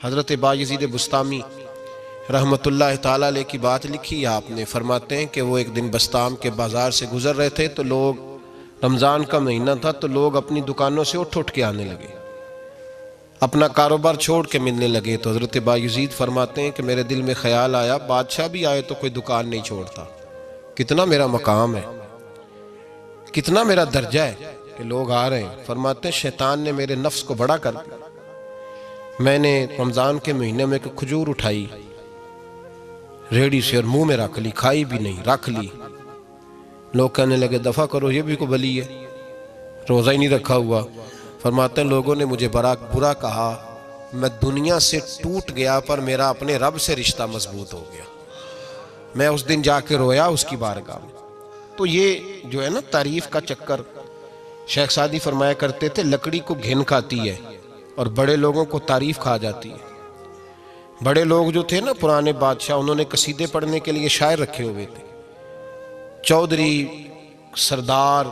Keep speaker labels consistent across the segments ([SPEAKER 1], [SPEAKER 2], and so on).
[SPEAKER 1] हज़रत बायज़ीद बुस्तामी रहमतुल्लाह ताला अलैह की बात लिखी है आपने। फरमाते हैं कि वो एक दिन बस्ताम के बाज़ार से गुज़र रहे थे तो लोग, रमज़ान का महीना था तो लोग अपनी दुकानों से उठ उठ के आने लगे, अपना कारोबार छोड़ के मिलने लगे। तो हज़रत बायज़ीद फरमाते हैं कि मेरे दिल में ख्याल आया, बादशाह भी आए तो कोई दुकान नहीं छोड़ता, कितना मेरा मकाम है, कितना मेरा दर्जा है कि लोग आ रहे हैं। फरमाते हैं शैतान ने मेरे नफ्स को बड़ा कर दिया। मैंने रमज़ान के महीने में एक खजूर उठाई रेडी से और मुंह में रख ली, खाई भी नहीं, रख ली। लोग कहने लगे दफ़ा करो, ये भी को बली है, रोज़ा ही नहीं रखा हुआ। फरमाते हैं लोगों ने मुझे बड़ा बुरा कहा, मैं दुनिया से टूट गया पर मेरा अपने रब से रिश्ता मजबूत हो गया। मैं उस दिन जाके रोया उसकी बारगाह में। तो ये जो है ना तारीफ का चक्कर, शेख सादी फरमाया करते थे लकड़ी को घिन खाती है और बड़े लोगों को तारीफ खा जाती है। बड़े लोग जो थे ना पुराने बादशाह, उन्होंने कसीदे पढ़ने के लिए शायर रखे हुए थे। चौधरी, सरदार,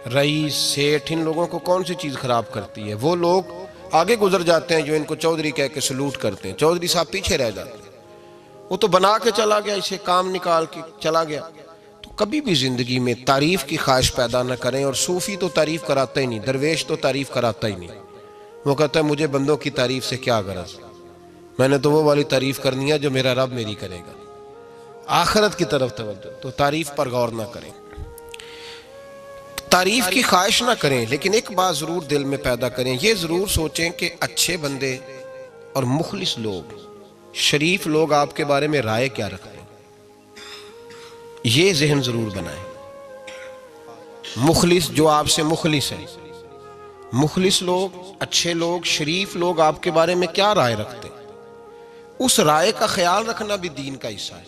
[SPEAKER 1] रईस, सेठ, इन लोगों को कौन सी चीज़ खराब करती है? वो लोग आगे गुजर जाते हैं जो इनको चौधरी कह के सलूट करते हैं, चौधरी साहब पीछे रह जाते हैं। वो तो बना के चला गया, इसे काम निकाल के चला गया। तो कभी भी जिंदगी में तारीफ की ख्वाहिश पैदा न करें। और सूफी तो तारीफ कराता ही नहीं, दरवेश तो तारीफ कराता ही नहीं। वो कहता है मुझे बंदों की तारीफ से क्या गरज, मैंने तो वो वाली तारीफ करनी है जो मेरा रब मेरी करेगा। आखिरत की तरफ तवज्जो, तो तारीफ पर गौर ना करें, तारीफ की ख्वाहिश ना करें। लेकिन एक बात जरूर दिल में पैदा करें, ये जरूर सोचें कि अच्छे बंदे और मुखलिस लोग, शरीफ लोग आपके बारे में राय क्या रखते हैं, ये जहन जरूर बनाएं। मुखलिस जो आपसे मुखलिस है, मुखलिस लोग, अच्छे लोग, शरीफ लोग आपके बारे में क्या राय रखते हैं, उस राय का ख्याल रखना भी दीन का हिस्सा है।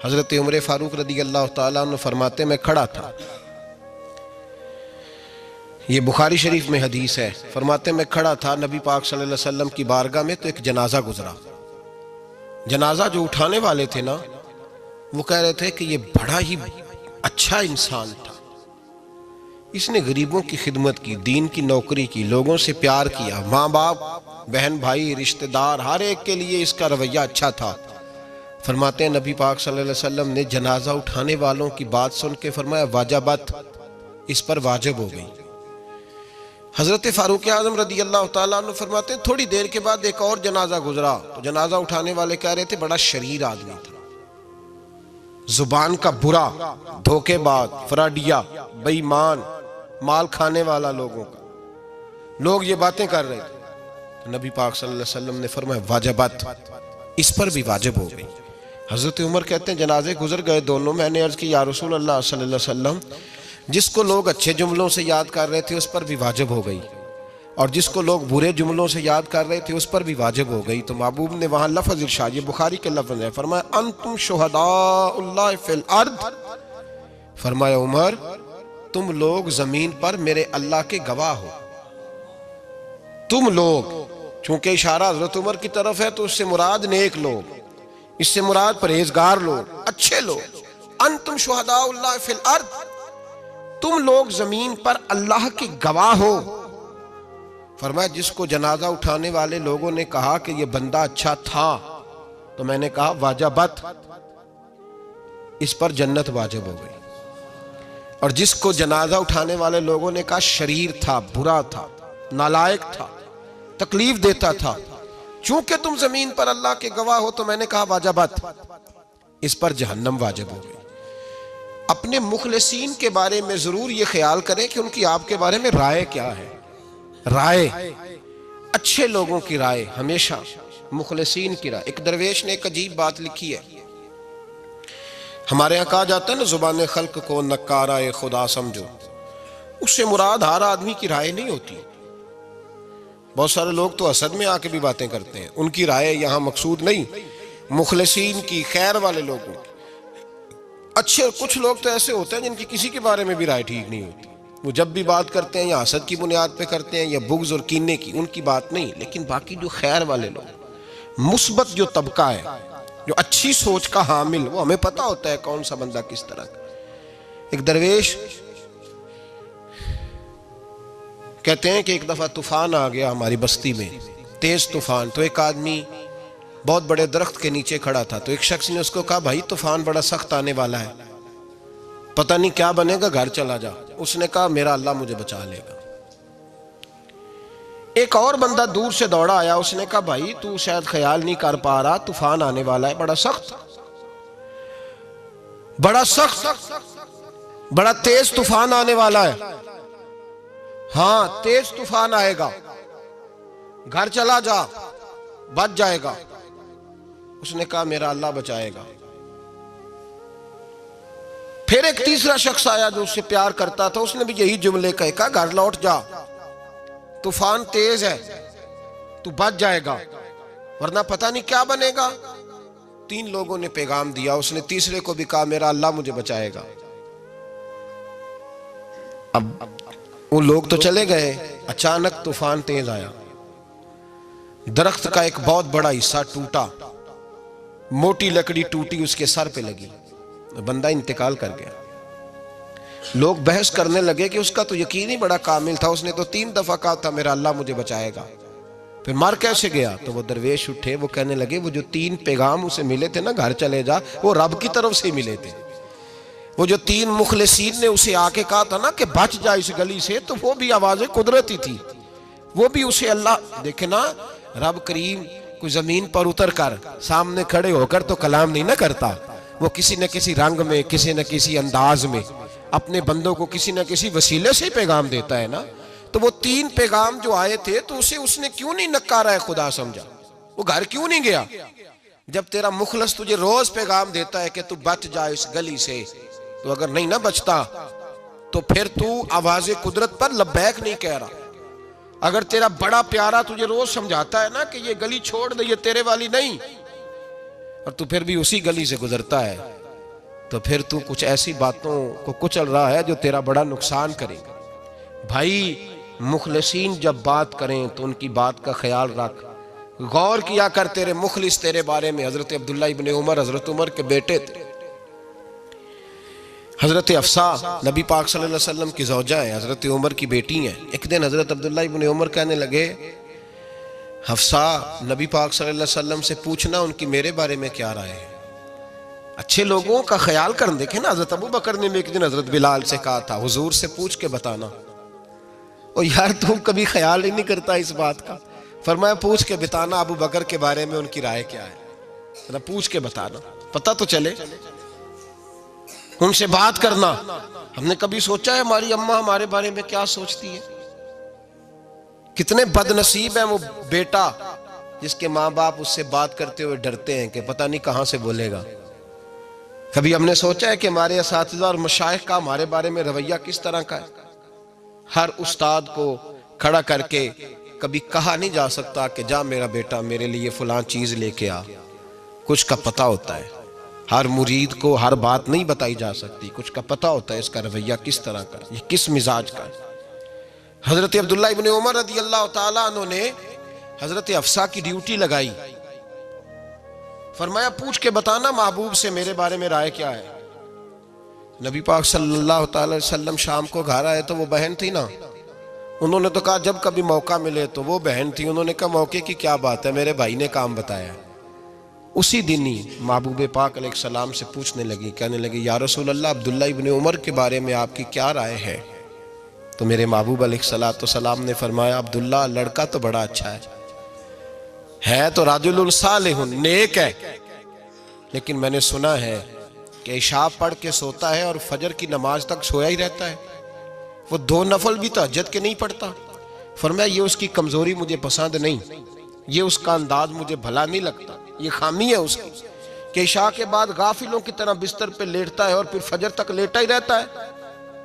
[SPEAKER 1] हजरत उमर फारूक रदी अल्लाह ताला अन्हु फरमाते, मैं खड़ा था, ये बुखारी शरीफ में हदीस है, फरमाते मैं खड़ा था नबी पाक सल्लल्लाहु अलैहि वसल्लम की बारगाह में, तो एक जनाजा गुजरा। जनाजा जो उठाने वाले थे ना, वो कह रहे थे कि ये बड़ा ही अच्छा इंसान था, इसने गरीबों की खिदमत की, दीन की नौकरी की, लोगों से प्यार किया, माँ बाप, बहन भाई, रिश्तेदार, हर एक के लिए इसका रवैया अच्छा था। फरमाते हैं नबी पाक सल्लल्लाहु अलैहि वसल्लम ने जनाजा उठाने वालों की बात सुन के फरमाया वाजबत, इस पर वाजिब हो गई। हजरत फारूक आजम रदी अल्लाह ताला अन्हु फरमाते हैं थोड़ी देर के बाद एक और जनाजा गुजरा, तो जनाजा उठाने वाले कह रहे थे बड़ा शरीर आदमी था, जुबान का बुरा, धोखेबाज, फराडिया, बेईमान, माल खाने वाला लोगों का, लोग ये बातें कर रहे थे। तो नबी पाक सल्लल्लाहु अलैहि वसल्लम ने फरमाया वाजबत, इस पर भी वाजिब हो गई। हजरत उमर कहते हैं जनाजे गुजर गए दोनों, मैंने अर्ज की या रसूल अल्लाह सल्लल्लाहु अलैहि वसल्लम, जिसको लोग अच्छे जुमलों से याद कर रहे थे उस पर भी वाजिब हो गई, और जिसको लोग बुरे जुमलों से याद कर रहे थे उस पर भी वाजिब हो गई। तो महबूब ने वहां लफ्ज इरशाद, ये बुखारी के लफ्ज है, फरमाया अंतुम शुहदाउल्लाह फिल अर्द, फरमाया उमर तुम लोग जमीन पर मेरे अल्लाह के गवाह हो। तुम लोग, चूंकि इशारा हजरत उमर की तरफ है तो उससे मुराद नेक लोग, इससे मुराद परहेजगार लोग, अच्छे लोग। अंतुम शुहदाउल्लाह फिल अर्द, तुम लोग जमीन पर अल्लाह के गवाह हो। फरमाया जिसको जनाजा उठाने वाले लोगों ने कहा कि यह बंदा अच्छा था, तो मैंने कहा वाजबत, इस पर जन्नत वाजिब हो गई। और जिसको जनाजा उठाने वाले लोगों ने कहा शरीर था, बुरा था, नालायक था, तकलीफ देता था, चूंकि तुम जमीन पर अल्लाह के गवाह हो, तो मैंने कहा वाजबत, इस पर जहन्नम वाजिब हो गई। अपने मुखलिसीन के बारे में जरूर ये ख्याल करें कि उनकी आपके बारे में राय क्या है। राय, अच्छे लोगों की राय, हमेशा मुखलिसीन की राय। एक दरवेश ने एक अजीब बात लिखी है, हमारे यहाँ कहा जाता है ना जुबान खल्क को नकारा खुदा समझो, उससे मुराद हर आदमी की राय नहीं होती। बहुत सारे लोग तो असद में आके भी बातें करते हैं, उनकी राय यहाँ मकसूद नहीं, मुखलिसीन की, खैर वाले लोगों की। अच्छे कुछ लोग तो ऐसे होते हैं जिनकी किसी के बारे में भी राय ठीक नहीं होती, वो जब भी बात करते हैं या हसद की बुनियाद पे करते हैं या बुग़्ज़ और कीने की, उनकी बात नहीं। लेकिन बाकी जो खैर वाले लोग, मुस्बत जो तबका है, जो अच्छी सोच का हामिल, वो हमें पता होता है कौन सा बंदा किस तरह का। एक दरवेश कहते हैं कि एक दफा तूफान आ गया हमारी बस्ती में, तेज तूफान। तो एक आदमी बहुत बड़े दरख्त के नीचे खड़ा था, तो एक शख्स ने उसको कहा, भाई तूफान बड़ा सख्त आने वाला है, पता नहीं क्या बनेगा, घर चला जा। उसने कहा, मेरा अल्लाह मुझे बचा लेगा। एक और बंदा दूर से दौड़ा आया, उसने कहा, भाई तू शायद ख्याल नहीं कर पा रहा, तूफान आने वाला है, बड़ा सख्त, बड़ा तेज तूफान आने वाला है। हाँ, तेज तूफान आएगा, घर चला जा, बच जाएगा। उसने कहा, मेरा अल्लाह बचाएगा। फिर एक तीसरा शख्स आया जो उससे प्यार करता था, उसने भी यही जुमले कहे, कहा, घर लौट जा, तूफान तेज है, तू बच जाएगा, वरना पता नहीं क्या बनेगा। 3 लोगों ने पैगाम दिया। उसने तीसरे को भी कहा, मेरा अल्लाह मुझे बचाएगा। अब वो लोग तो चले गए, अचानक तूफान तेज आया, दरख्त का एक बहुत बड़ा हिस्सा टूटा, मोटी लकड़ी टूटी, उसके सर पे लगी, बंदा इंतकाल कर गया। लोग बहस करने लगे कि उसका तो यकीन ही बड़ा कामिल था, उसने तो 3 दफा कहा था मेरा अल्लाह मुझे बचाएगा, फिर मर कैसे गया। तो वो दरवेश उठे, वो कहने लगे, वो जो 3 पैगाम उसे मिले थे ना, घर चले जा, वो रब की तरफ से मिले थे। वो जो 3 मुखलिसीन ने उसे आके कहा था ना कि बच जा इस गली से, तो वो भी आवाज़ें कुदरती थी, वो भी उसे अल्लाह। देखे ना, रब करीम कोई जमीन पर उतर कर सामने खड़े होकर तो कलाम नहीं ना करता, वो किसी न किसी रंग में, किसी न किसी अंदाज में अपने बंदों को किसी न किसी वसीले से पैगाम देता है ना। तो वो 3 पैगाम जो आए थे, तो उसे उसने क्यों नहीं नकारा है, खुदा समझा, वो घर क्यों नहीं गया। जब तेरा मुखलस तुझे रोज पैगाम देता है कि तू बच जा इस गली से, तो अगर नहीं ना बचता तो फिर तू आवाज़े कुदरत पर लब्बैक नहीं कह रहा। अगर तेरा बड़ा प्यारा तुझे रोज समझाता है ना कि ये गली छोड़ दे, ये तेरे वाली नहीं, और तू फिर भी उसी गली से गुजरता है, तो फिर तू कुछ ऐसी बातों को कुचल रहा है जो तेरा बड़ा नुकसान करेगा। भाई, मुखलिसीन जब बात करें तो उनकी बात का ख्याल रख, गौर किया कर। तेरे मुखलिस तेरे बारे में हजरत अब्दुल्ला इब्ने उमर, हजरत उमर के बेटे थे, हजरत अफसा नबी पाक सल्लल्लाहु अलैहि वसल्लम की ज़ौजा है, हजरत उमर की बेटी हैं। एक दिन हजरत अब्दुल्ला इब्ने उमर कहने लगे, हफ्सा, नबी पाक सल्लल्लाहु अलैहि वसल्लम से पूछना उनकी मेरे बारे में क्या राय है। अच्छे लोगों का ख्याल कर। देखे ना, हजरत अबू बकर ने भी एक दिन हजरत बिलाल से कहा था, हुजूर से पूछ के बताना। और यार, तुम कभी ख्याल ही नहीं करता इस बात का। फरमाया, पूछ के बताना अबू बकर के बारे में उनकी राय क्या है, पूछ के बताना, पता तो चले, उनसे बात करना। हमने कभी सोचा है हमारी अम्मा हमारे बारे में क्या सोचती है? कितने बदनसीब है वो बेटा जिसके माँ बाप उससे बात करते हुए डरते हैं कि पता नहीं कहां से बोलेगा। कभी हमने सोचा है कि हमारे असातिज़ा और मशाइख का हमारे बारे में रवैया किस तरह का है? हर उस्ताद को खड़ा करके कभी कहा नहीं जा सकता कि जा मेरा बेटा मेरे लिए फलां चीज लेके आ। कुछ का पता होता है, हर मुरीद को हर बात नहीं बताई जा सकती, कुछ का पता होता है इसका रवैया किस तरह का, ये किस मिजाज का है। हजरत अब्दुल्ला इब्ने उमर रज़ी अल्लाह ताला अन्हु ने हजरत हफ्सा की ड्यूटी लगाई। फरमाया, पूछ के बताना महबूब से मेरे बारे में राय क्या है। नबी पाक सल्लल्लाहु अलैहि वसल्लम शाम को घर आए तो वो बहन थी ना, उन्होंने तो कहा जब कभी मौका मिले तो वो बहन थी। उन्होंने कहा मौके की क्या बात है, मेरे भाई ने काम बताया। उसी दिन ही महबूब पाक अलैहिस्सलाम से पूछने लगी, कहने लगी, या रसूल अल्लाह, अब्दुल्ला इब्ने उमर के बारे में आपकी क्या राय है? तो मेरे महबूब अलैहिस्सलाम ने फरमाया, अब्दुल्ला लड़का तो बड़ा अच्छा है तो राजुलुन सालिहुन, नेक है, लेकिन मैंने सुना है कि इशा पढ़ के सोता है और फजर की नमाज तक सोया ही रहता है, वो 2 नफल भी तहज्जुद के नहीं पढ़ता। फरमाया, ये उसकी कमजोरी मुझे पसंद नहीं, ये उसका अंदाज मुझे भला नहीं लगता, ये खामी है उसकी कि इशा के बाद गाफिलों की तरह बिस्तर पे लेटता है और फिर फजर तक लेटा ही रहता है।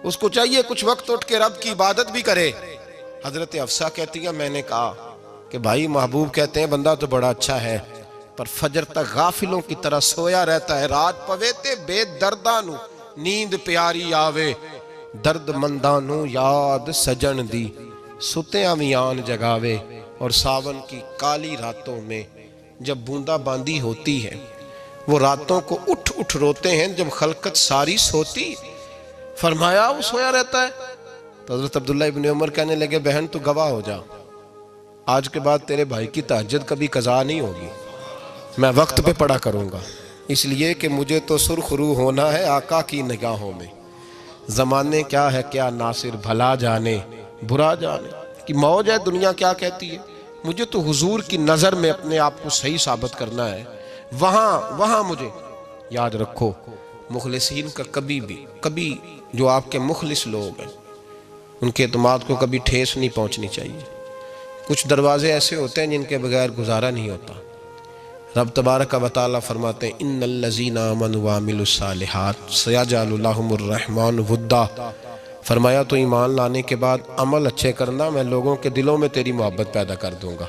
[SPEAKER 1] उसको चाहिए कुछ वक्त उठ के रब की इबादत भी करे। हजरत हफ्सा कहती है, मैंने कहा कि भाई महबूब कहते हैं बंदा तो बड़ा अच्छा है, पर फजर तक गाफिलों की तरह सोया रहता है। रात पवे ते बेदर्दानू नींद प्यारी आवे, दर्द मंदानू याद सजन दी, सुतिया मियान जगावे। और सावन की काली रातों में जब बूंदाबांदी होती है, वो रातों को उठ उठ रोते हैं जब खलकत सारी सोती। फरमाया, वो सोया रहता है। तो हजरत अब्दुल्ला इब्ने उमर कहने लगे, बहन तू गवाह हो जा, आज के बाद तेरे भाई की तहज्जुद कभी कज़ा नहीं होगी, मैं वक्त पे पढ़ा करूँगा, इसलिए कि मुझे तो सुरखरू होना है आका की निगाहों में। ज़माने क्या है क्या नासिर, भला जाने बुरा जाने कि मौज है दुनिया क्या कहती है। मुझे तो हुजूर की नज़र में अपने आप को सही साबित करना है। वहाँ मुझे याद रखो, मुखलिसीन का कभी जो आपके मुखलिस लोग हैं उनके एतमाद को कभी ठेस नहीं पहुंचनी चाहिए। कुछ दरवाजे ऐसे होते हैं जिनके बगैर गुजारा नहीं होता। रब तबारक व तआला फरमाते हैं इन्नल्लज़ीना आमनू व अमिलुस्सालिहात सयजअलु लहुमुर रहमान वुद्दा। फरमाया तो ईमान लाने के बाद अमल अच्छे करना, मैं लोगों के दिलों में तेरी मोहब्बत पैदा कर दूंगा।